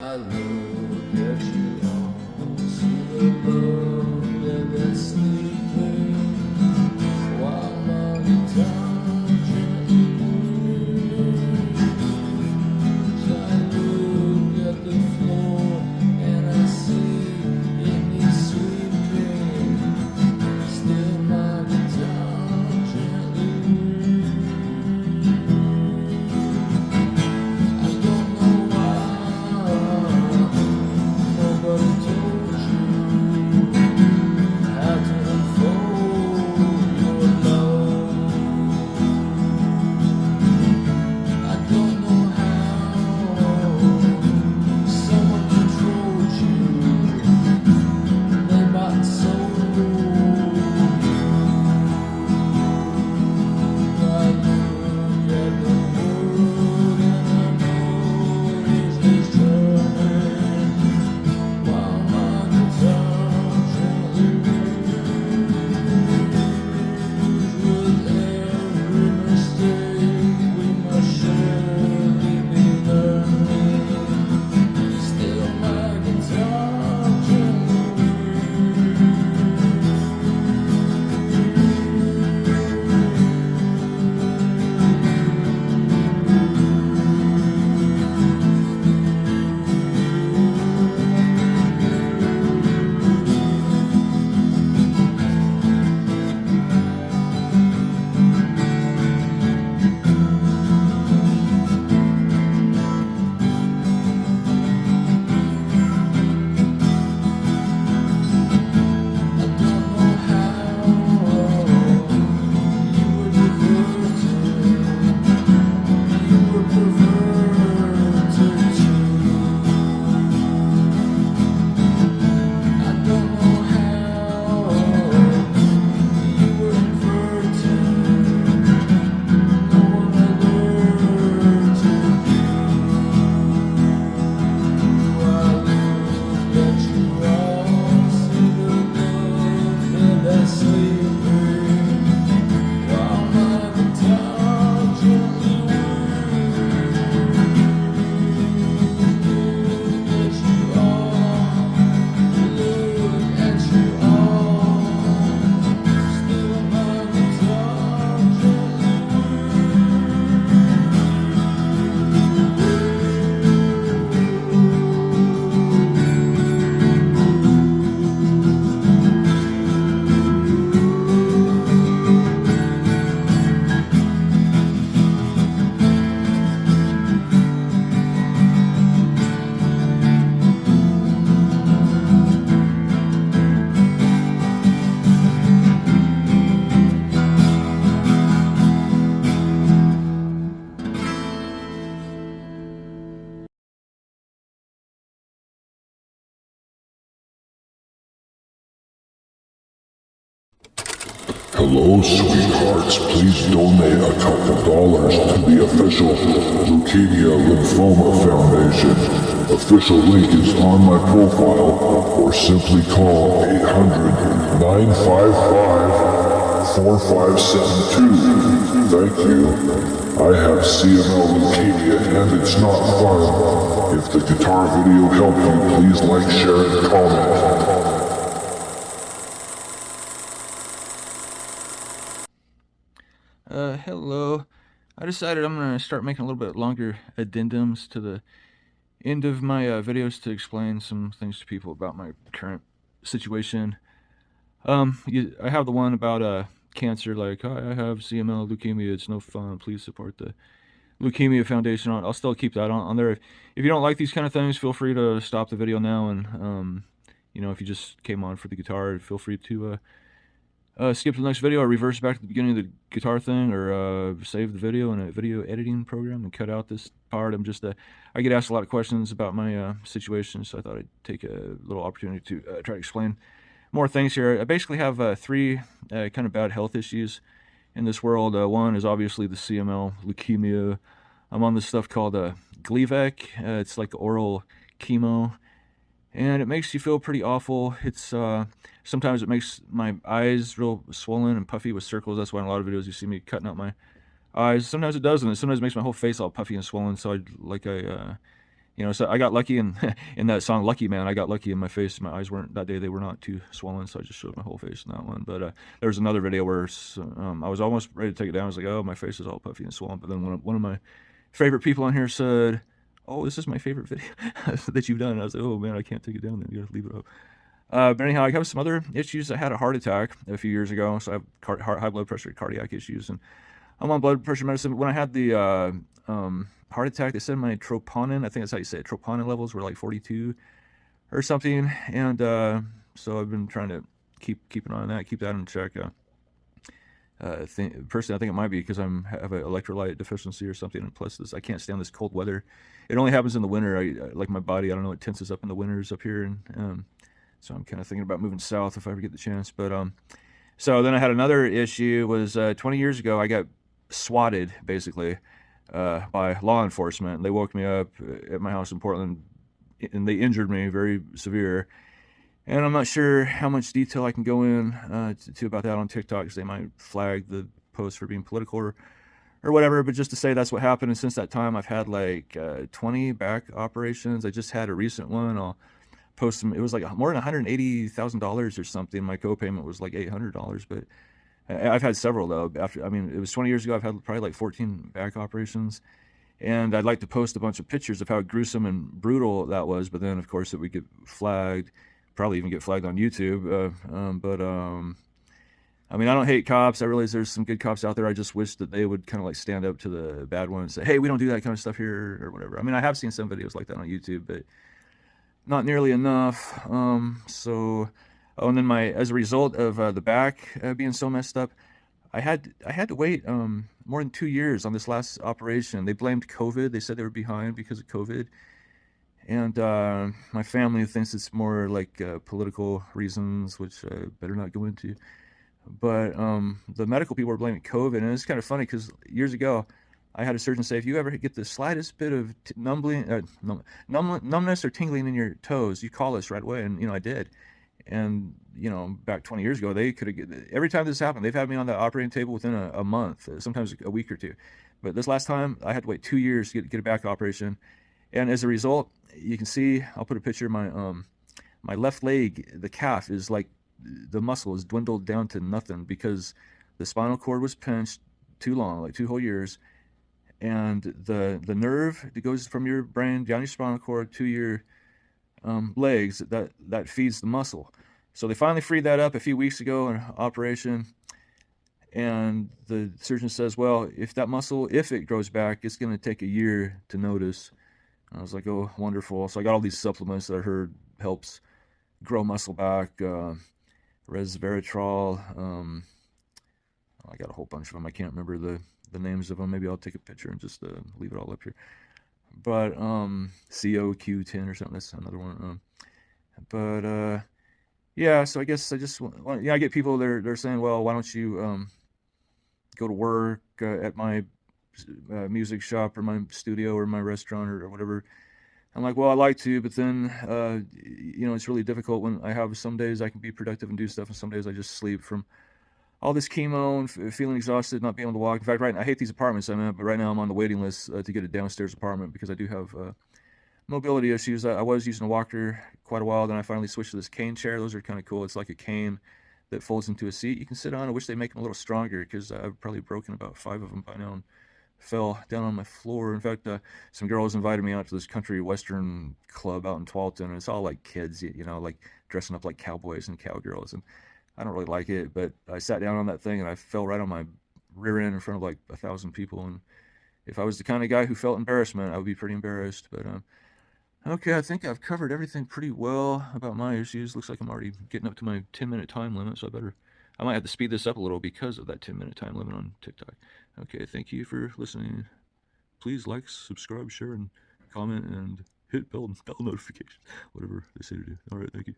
I look at you all, see the love that's sleeping while my guitar gently weeps. I look at the floor and I see it needs sweeping. Still my guitar gently weeps. I don't know why nobody told you how to unfold your love. I don't know how someone controls you. They bought and sold you. I look at the world and I know it's turning while my guitar gently weeps. With every mistake we must surely be learning. Still my guitar gently Hello, sweethearts. Please donate a couple dollars to the official Leukemia Lymphoma Foundation. Official link is on my profile, or simply call 800-955-4572. Thank you. I have CML leukemia and it's not fun. If the guitar video helped you, please like, share, and comment. Hello. I decided I'm going to start making a little bit longer addendums to the end of my videos to explain some things to people about my current situation. I have the one about cancer, like, hi, I have CML leukemia, it's no fun, please support the Leukemia Foundation. I'll still keep that on there. If you don't like these kind of things, feel free to stop the video now, and if you just came on for the guitar, feel free to skip to the next video, or reverse back to the beginning of the guitar thing, or save the video in a video editing program and cut out this part. I get asked a lot of questions about my situation, so I thought I'd take a little opportunity to try to explain more things here. I basically have three kind of bad health issues in this world. One is obviously the CML leukemia. I'm on this stuff called Gleevec. It's like the oral chemo, and it makes you feel pretty awful. It's sometimes it makes my eyes real swollen and puffy with circles. That's why in a lot of videos you see me cutting out my eyes. Sometimes it doesn't. Sometimes it makes my whole face all puffy and swollen. So I You know, so I got lucky in in that song "Lucky Man." I got lucky in my face. My eyes weren't that day; they were not too swollen, so I just showed my whole face in that one. But there was another video where I was almost ready to take it down. I was like, "Oh, my face is all puffy and swollen." But then one of my favorite people on here said, "Oh, this is my favorite video that you've done." And I was like, "Oh man, I can't take it down. Then you gotta leave it up." But anyhow, I have some other issues. I had a heart attack a few years ago, so I have high blood pressure, cardiac issues, and I'm on blood pressure medicine. When I had the heart attack, they said my troponin, I think that's how you say it, troponin levels were like 42 or something. And so I've been trying to keep an eye on that, keep that in check. Personally, I think it might be because I have an electrolyte deficiency or something. And plus, I can't stand this cold weather. It only happens in the winter. Like my body, I don't know, it tenses up in the winters up here. And so I'm kind of thinking about moving south if I ever get the chance. But so then I had another issue. Was 20 years ago, I got swatted basically by law enforcement. They woke me up at my house in Portland, and they injured me very severe. And I'm not sure how much detail I can go in to about that on TikTok, because they might flag the post for being political or whatever. But just to say that's what happened. And since that time, I've had like 20 back operations. I just had a recent one. I'll post them. It was like more than $180,000 or something. My copayment was like $800, but I've had several though. After, I mean, it was 20 years ago. I've had probably like 14 back operations, and I'd like to post a bunch of pictures of how gruesome and brutal that was. But then, of course, it would get flagged, probably even get flagged on YouTube. I mean, I don't hate cops. I realize there's some good cops out there. I just wish that they would kind of like stand up to the bad ones, say, "Hey, we don't do that kind of stuff here," or whatever. I mean, I have seen some videos like that on YouTube, but not nearly enough. Oh, and then as a result of the back being so messed up, I had to wait more than 2 years on this last operation. They blamed COVID. They said they were behind because of COVID, and my family thinks it's more like political reasons, which I better not go into. But the medical people were blaming COVID, and it's kind of funny because years ago, I had a surgeon say, if you ever get the slightest bit of numbness or tingling in your toes, you call us right away. And, you know, I did. And, you know, back 20 years ago, they could have, every time this happened, they've had me on the operating table within a month, sometimes a week or two. But this last time, I had to wait 2 years to get a back operation. And as a result, you can see, I'll put a picture of my left leg, the calf is like, the muscle is dwindled down to nothing because the spinal cord was pinched too long, like 2 whole years. And the nerve that goes from your brain down your spinal cord to your legs, that feeds the muscle. So they finally freed that up a few weeks ago in an operation. And the surgeon says, well, if that muscle, if it grows back, it's going to take a year to notice. And I was like, oh, wonderful. So I got all these supplements that I heard helps grow muscle back. Resveratrol. I got a whole bunch of them. I can't remember the names of them. Maybe I'll take a picture and just leave it all up here. But COQ10 or something. That's another one. Yeah. So I guess I just want, I get people they're saying, well, why don't you go to work at my music shop or my studio or my restaurant or whatever. I'm like, well, I like to, but then, you know, it's really difficult when I have some days I can be productive and do stuff, and some days I just sleep from all this chemo and feeling exhausted, not being able to walk. In fact, right now, I hate these apartments I'm in, but right now I'm on the waiting list to get a downstairs apartment because I do have mobility issues. I was using a walker quite a while, then I finally switched to this cane chair. Those are kind of cool. It's like a cane that folds into a seat you can sit on. I wish they'd make them a little stronger because I've probably broken about 5 of them by now and fell down on my floor. In fact, some girls invited me out to this country western club out in Tualatin, and it's all like kids, you know, like dressing up like cowboys and cowgirls, and I don't really like it, but I sat down on that thing and I fell right on my rear end in front of like 1,000 people, and if I was the kind of guy who felt embarrassment, I would be pretty embarrassed. But okay, I think I've covered everything pretty well about my issues. Looks like I'm already getting up to my 10-minute time limit, so I might have to speed this up a little because of that 10-minute time limit on TikTok. Okay, thank you for listening. Please like, subscribe, share, and comment, and hit bell notification, whatever they say to do. All right, thank you.